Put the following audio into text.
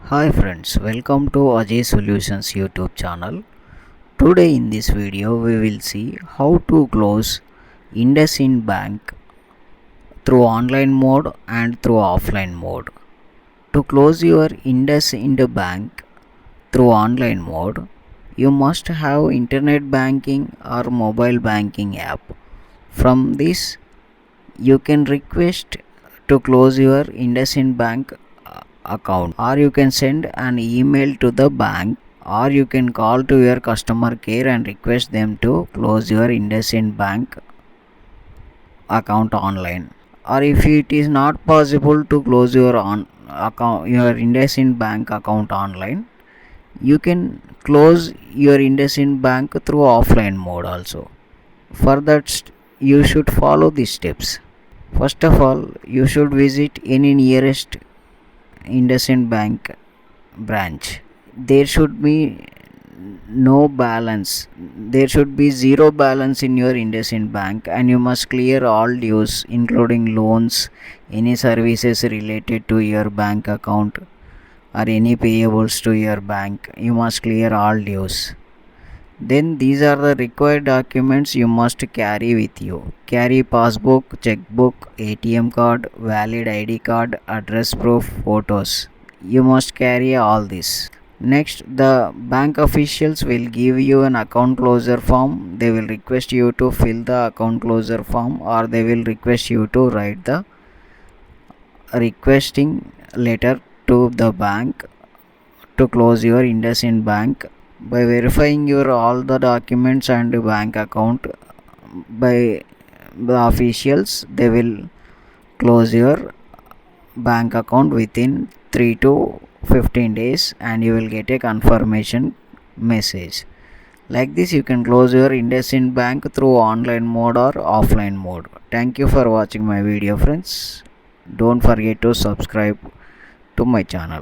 Hi friends, welcome to Ajay Solutions YouTube channel. Today in this video we will see how to close IndusInd Bank through online mode and through offline mode. To close your IndusInd Bank through online mode, you must have internet banking or mobile banking app. From this, you can request to close your IndusInd Bank account, or you can send an email to the bank, or you can call to your customer care and request them to close your IndusInd Bank account online. Or if it is not possible to close your IndusInd Bank account online, you can close your IndusInd Bank through offline mode also. For that, you should follow these steps. First of all, you should visit any nearest IndusInd Bank branch. There should be no balance. There should be zero balance in your IndusInd Bank, and you must clear all dues, including loans, any services related to your bank account, or any payables to your bank. You must clear all dues. Then these are the required documents you must carry with you. Carry passbook, checkbook, ATM card, valid ID card, address proof, photos. You must carry all this. Next, the bank officials will give you an account closure form. They will request you to fill the account closure form, or they will request you to write the requesting letter to the bank to close your IndusInd Bank. By verifying your all the documents and bank account by the officials, they will close your bank account within 3 to 15 days, and you will get a confirmation message. Like this, you can close your IndusInd Bank through online mode or offline mode. Thank you for watching my video, friends. Don't forget to subscribe to my channel.